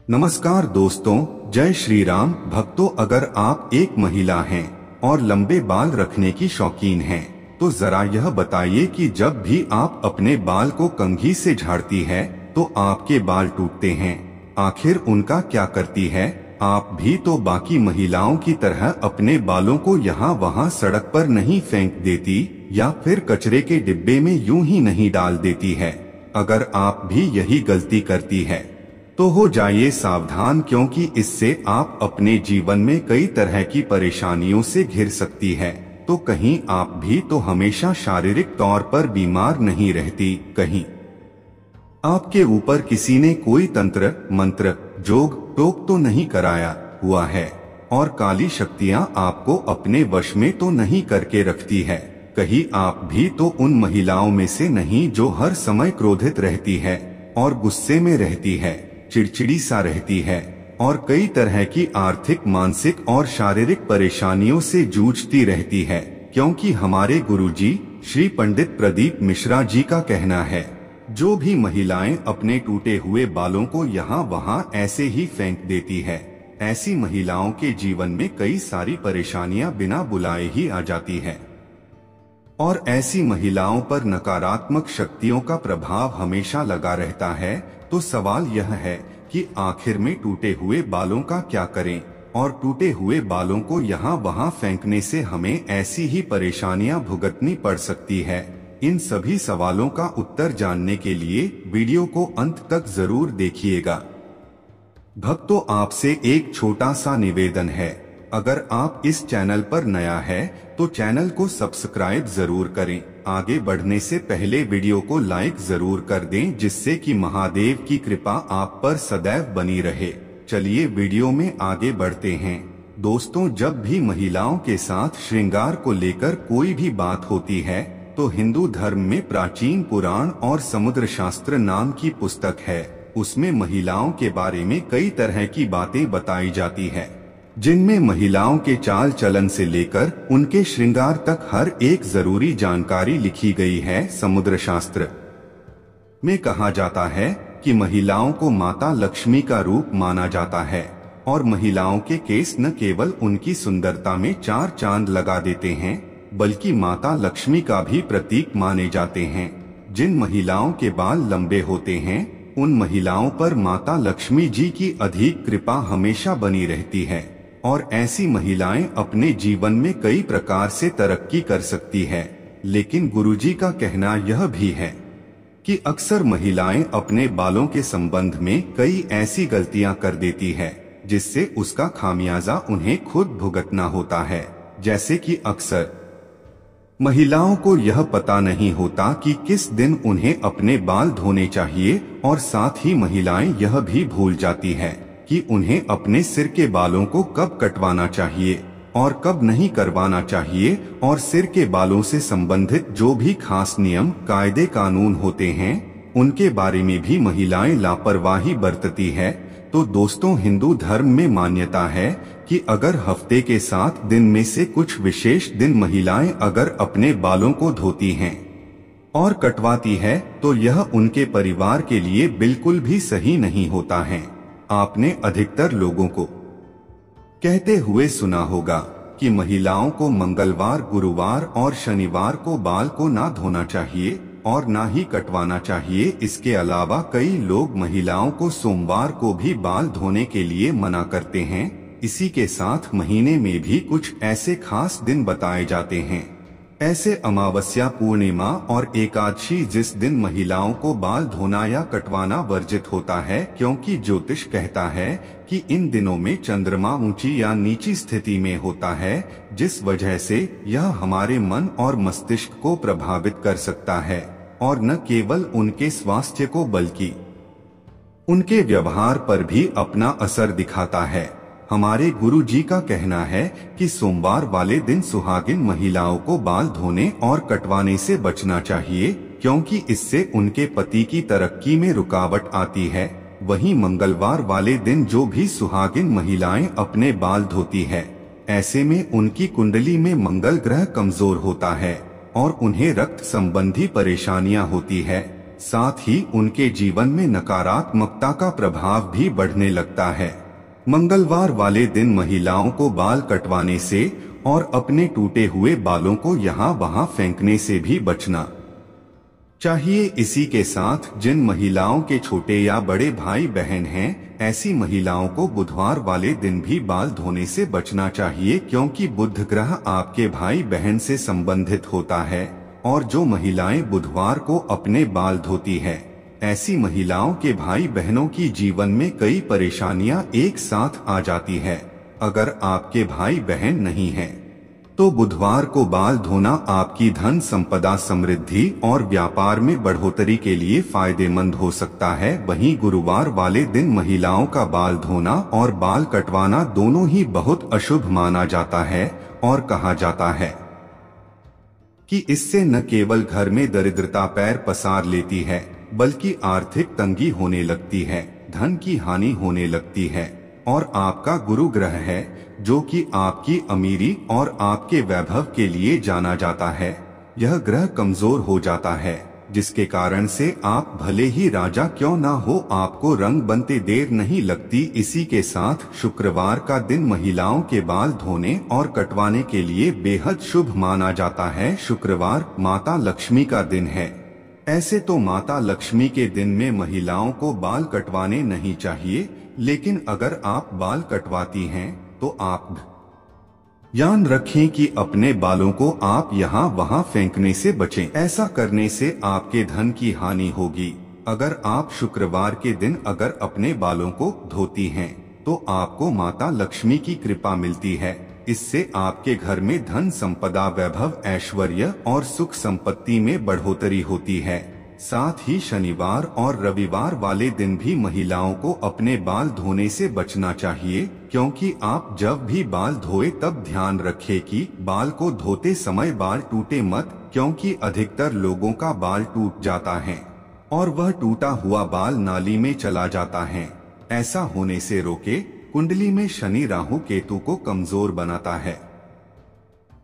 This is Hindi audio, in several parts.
नमस्कार दोस्तों, जय श्री राम भक्तों। अगर आप एक महिला हैं और लंबे बाल रखने की शौकीन हैं, तो जरा यह बताइए कि जब भी आप अपने बाल को कंघी से झाड़ती है तो आपके बाल टूटते हैं। आखिर उनका क्या करती है? आप भी तो बाकी महिलाओं की तरह अपने बालों को यहाँ वहाँ सड़क पर नहीं फेंक देती या फिर कचरे के डिब्बे में यूं ही नहीं डाल देती है। अगर आप भी यही गलती करती है तो हो जाइए सावधान, क्योंकि इससे आप अपने जीवन में कई तरह की परेशानियों से घिर सकती है। तो कहीं आप भी तो हमेशा शारीरिक तौर पर बीमार नहीं रहती, कहीं आपके ऊपर किसी ने कोई तंत्र मंत्र जोग टोक तो नहीं कराया हुआ है और काली शक्तियां आपको अपने वश में तो नहीं करके रखती है। कहीं आप भी तो उन महिलाओं में से नहीं जो हर समय क्रोधित रहती है और गुस्से में रहती है, चिड़चिड़ी सा रहती है और कई तरह की आर्थिक, मानसिक और शारीरिक परेशानियों से जूझती रहती है। क्योंकि हमारे गुरुजी श्री पंडित प्रदीप मिश्रा जी का कहना है, जो भी महिलाएं अपने टूटे हुए बालों को यहाँ वहाँ ऐसे ही फेंक देती है, ऐसी महिलाओं के जीवन में कई सारी परेशानियां बिना बुलाए ही आ जाती है और ऐसी महिलाओं पर नकारात्मक शक्तियों का प्रभाव हमेशा लगा रहता है। तो सवाल यह है कि आखिर में टूटे हुए बालों का क्या करें और टूटे हुए बालों को यहाँ वहाँ फेंकने से हमें ऐसी ही परेशानियां भुगतनी पड़ सकती है। इन सभी सवालों का उत्तर जानने के लिए वीडियो को अंत तक जरूर देखिएगा। भक्तों, आपसे एक छोटा सा निवेदन है, अगर आप इस चैनल पर नया है तो चैनल को सब्सक्राइब जरूर करें। आगे बढ़ने से पहले वीडियो को लाइक जरूर कर दें, जिससे कि महादेव की कृपा आप पर सदैव बनी रहे। चलिए वीडियो में आगे बढ़ते हैं। दोस्तों, जब भी महिलाओं के साथ श्रृंगार को लेकर कोई भी बात होती है तो हिंदू धर्म में प्राचीन पुराण और समुद्र शास्त्र नाम की पुस्तक है। उसमें महिलाओं के बारे में कई तरह की बातें बताई जाती है, जिनमें महिलाओं के चाल चलन से लेकर उनके श्रृंगार तक हर एक जरूरी जानकारी लिखी गई है। समुद्र शास्त्र में कहा जाता है कि महिलाओं को माता लक्ष्मी का रूप माना जाता है और महिलाओं के केस न केवल उनकी सुंदरता में चार चांद लगा देते हैं, बल्कि माता लक्ष्मी का भी प्रतीक माने जाते हैं। जिन महिलाओं के बाल लंबे होते हैं, उन महिलाओं पर माता लक्ष्मी जी की अधिक कृपा हमेशा बनी रहती है और ऐसी महिलाएं अपने जीवन में कई प्रकार से तरक्की कर सकती है। लेकिन गुरुजी का कहना यह भी है कि अक्सर महिलाएं अपने बालों के संबंध में कई ऐसी गलतियां कर देती है, जिससे उसका खामियाजा उन्हें खुद भुगतना होता है। जैसे कि अक्सर महिलाओं को यह पता नहीं होता कि किस दिन उन्हें अपने बाल धोने चाहिए और साथ ही महिलाएं यह भी भूल जाती है कि उन्हें अपने सिर के बालों को कब कटवाना चाहिए और कब नहीं करवाना चाहिए और सिर के बालों से संबंधित जो भी खास नियम, कायदे, कानून होते हैं, उनके बारे में भी महिलाएं लापरवाही बरतती है। तो दोस्तों, हिंदू धर्म में मान्यता है कि अगर हफ्ते के 7 दिन में से कुछ विशेष दिन महिलाएं अगर अपने बालों को धोती हैं और कटवाती है तो यह उनके परिवार के लिए बिल्कुल भी सही नहीं होता है। आपने अधिकतर लोगों को कहते हुए सुना होगा कि महिलाओं को मंगलवार, गुरुवार और शनिवार को बाल को ना धोना चाहिए और ना ही कटवाना चाहिए। इसके अलावा कई लोग महिलाओं को सोमवार को भी बाल धोने के लिए मना करते हैं। इसी के साथ महीने में भी कुछ ऐसे खास दिन बताए जाते हैं, ऐसे अमावस्या, पूर्णिमा और एकादशी, जिस दिन महिलाओं को बाल धोना या कटवाना वर्जित होता है, क्योंकि ज्योतिष कहता है कि इन दिनों में चंद्रमा ऊंची या नीची स्थिति में होता है, जिस वजह से यह हमारे मन और मस्तिष्क को प्रभावित कर सकता है और न केवल उनके स्वास्थ्य को बल्कि उनके व्यवहार पर भी अपना असर दिखाता है। हमारे गुरु जी का कहना है कि सोमवार वाले दिन सुहागिन महिलाओं को बाल धोने और कटवाने से बचना चाहिए, क्योंकि इससे उनके पति की तरक्की में रुकावट आती है। वहीं मंगलवार वाले दिन जो भी सुहागिन महिलाएं अपने बाल धोती है, ऐसे में उनकी कुंडली में मंगल ग्रह कमजोर होता है और उन्हें रक्त संबंधी परेशानियां होती है। साथ ही उनके जीवन में नकारात्मकता का प्रभाव भी बढ़ने लगता है। मंगलवार वाले दिन महिलाओं को बाल कटवाने से और अपने टूटे हुए बालों को यहाँ वहाँ फेंकने से भी बचना चाहिए। इसी के साथ जिन महिलाओं के छोटे या बड़े भाई बहन हैं, ऐसी महिलाओं को बुधवार वाले दिन भी बाल धोने से बचना चाहिए, क्योंकि बुध ग्रह आपके भाई बहन से संबंधित होता है। और जो महिलाएं बुधवार को अपने बाल धोती है, ऐसी महिलाओं के भाई बहनों की जीवन में कई परेशानियां एक साथ आ जाती है। अगर आपके भाई बहन नहीं हैं, तो बुधवार को बाल धोना आपकी धन संपदा, समृद्धि और व्यापार में बढ़ोतरी के लिए फायदेमंद हो सकता है। वहीं गुरुवार वाले दिन महिलाओं का बाल धोना और बाल कटवाना दोनों ही बहुत अशुभ माना जाता है और कहा जाता है कि इससे न केवल घर में दरिद्रता पैर पसार लेती है, बल्कि आर्थिक तंगी होने लगती है, धन की हानि होने लगती है। और आपका गुरु ग्रह है, जो कि आपकी अमीरी और आपके वैभव के लिए जाना जाता है, यह ग्रह कमजोर हो जाता है, जिसके कारण से आप भले ही राजा क्यों ना हो, आपको रंग बनते देर नहीं लगती। इसी के साथ शुक्रवार का दिन महिलाओं के बाल धोने और कटवाने के लिए बेहद शुभ माना जाता है। शुक्रवार माता लक्ष्मी का दिन है। ऐसे तो माता लक्ष्मी के दिन में महिलाओं को बाल कटवाने नहीं चाहिए, लेकिन अगर आप बाल कटवाती हैं तो आप ध्यान रखें कि अपने बालों को आप यहाँ वहाँ फेंकने से बचें। ऐसा करने से आपके धन की हानि होगी। अगर आप शुक्रवार के दिन अगर अपने बालों को धोती हैं, तो आपको माता लक्ष्मी की कृपा मिलती है। इससे आपके घर में धन संपदा, वैभव, ऐश्वर्य और सुख संपत्ति में बढ़ोतरी होती है। साथ ही शनिवार और रविवार वाले दिन भी महिलाओं को अपने बाल धोने से बचना चाहिए, क्योंकि आप जब भी बाल धोए तब ध्यान रखें कि बाल को धोते समय बाल टूटे मत, क्योंकि अधिकतर लोगों का बाल टूट जाता है और वह टूटा हुआ बाल नाली में चला जाता है। ऐसा होने से रोके। कुंडली में शनि राहु केतु को कमजोर बनाता है,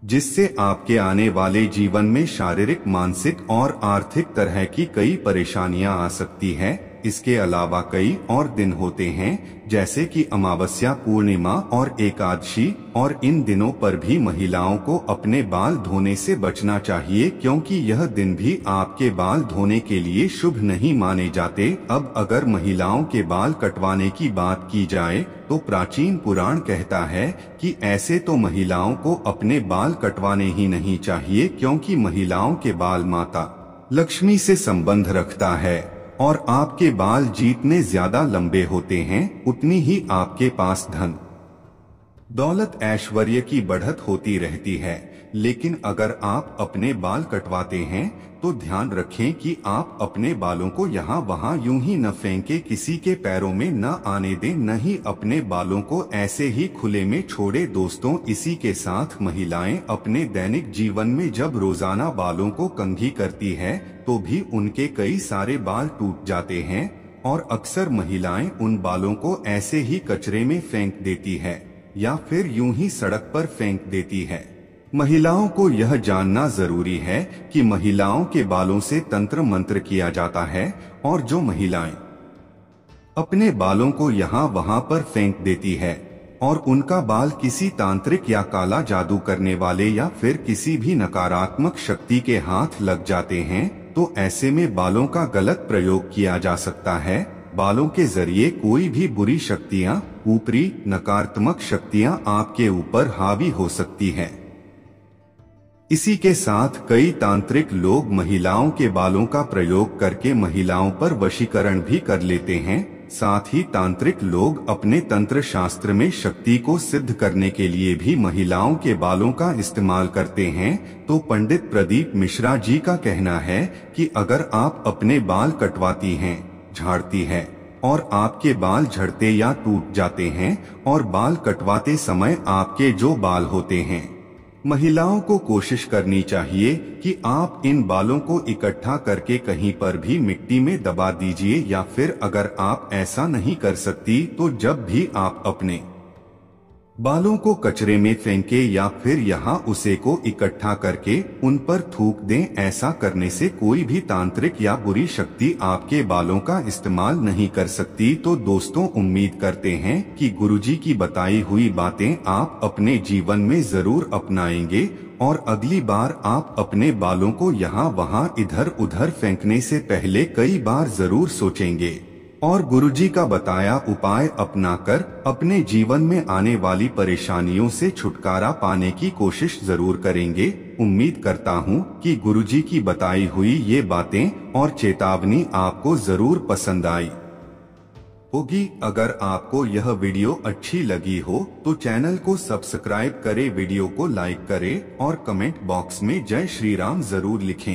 जिससे आपके आने वाले जीवन में शारीरिक, मानसिक और आर्थिक तरह की कई परेशानियां आ सकती है। इसके अलावा कई और दिन होते हैं, जैसे कि अमावस्या, पूर्णिमा और एकादशी, और इन दिनों पर भी महिलाओं को अपने बाल धोने से बचना चाहिए, क्योंकि यह दिन भी आपके बाल धोने के लिए शुभ नहीं माने जाते। अब अगर महिलाओं के बाल कटवाने की बात की जाए, तो प्राचीन पुराण कहता है कि ऐसे तो महिलाओं को अपने बाल कटवाने ही नहीं चाहिए, क्योंकि महिलाओं के बाल माता लक्ष्मी से संबंध रखता है और आपके बाल जितने ज्यादा लंबे होते हैं, उतनी ही आपके पास धन दौलत, ऐश्वर्य की बढ़त होती रहती है। लेकिन अगर आप अपने बाल कटवाते हैं तो ध्यान रखें कि आप अपने बालों को यहाँ वहाँ यूं ही न फेंके, किसी के पैरों में न आने दें, न ही अपने बालों को ऐसे ही खुले में छोड़े। दोस्तों, इसी के साथ महिलाएं अपने दैनिक जीवन में जब रोजाना बालों को कंघी करती है, तो भी उनके कई सारे बाल टूट जाते हैं और अक्सर महिलाएं उन बालों को ऐसे ही कचरे में फेंक देती है या फिर यूं ही सड़क पर फेंक देती है। महिलाओं को यह जानना जरूरी है कि महिलाओं के बालों से तंत्र मंत्र किया जाता है, और जो महिलाएं अपने बालों को यहाँ वहाँ पर फेंक देती है और उनका बाल किसी तांत्रिक या काला जादू करने वाले या फिर किसी भी नकारात्मक शक्ति के हाथ लग जाते हैं, तो ऐसे में बालों का गलत प्रयोग किया जा सकता है। बालों के जरिए कोई भी बुरी शक्तियाँ, ऊपरी नकारात्मक शक्तियाँ आपके ऊपर हावी हो सकती हैं। इसी के साथ कई तांत्रिक लोग महिलाओं के बालों का प्रयोग करके महिलाओं पर वशीकरण भी कर लेते हैं। साथ ही तांत्रिक लोग अपने तंत्र शास्त्र में शक्ति को सिद्ध करने के लिए भी महिलाओं के बालों का इस्तेमाल करते हैं। तो पंडित प्रदीप मिश्रा जी का कहना है कि अगर आप अपने बाल कटवाती हैं, झाड़ती है और आपके बाल झड़ते या टूट जाते हैं और बाल कटवाते समय आपके जो बाल होते हैं, महिलाओं को कोशिश करनी चाहिए कि आप इन बालों को इकट्ठा करके कहीं पर भी मिट्टी में दबा दीजिए, या फिर अगर आप ऐसा नहीं कर सकती तो जब भी आप अपने बालों को कचरे में फेंके या फिर यहाँ उसे को इकट्ठा करके उन पर थूक दें। ऐसा करने से कोई भी तांत्रिक या बुरी शक्ति आपके बालों का इस्तेमाल नहीं कर सकती। तो दोस्तों, उम्मीद करते हैं कि गुरुजी की बताई हुई बातें आप अपने जीवन में जरूर अपनाएंगे और अगली बार आप अपने बालों को यहाँ वहाँ इधर उधर फेंकने से पहले कई बार जरूर सोचेंगे और गुरुजी का बताया उपाय अपनाकर अपने जीवन में आने वाली परेशानियों से छुटकारा पाने की कोशिश जरूर करेंगे। उम्मीद करता हूँ कि गुरुजी की बताई हुई ये बातें और चेतावनी आपको जरूर पसंद आई होगी। अगर आपको यह वीडियो अच्छी लगी हो तो चैनल को सब्सक्राइब करें, वीडियो को लाइक करें और कमेंट बॉक्स में जय श्री राम जरूर लिखें।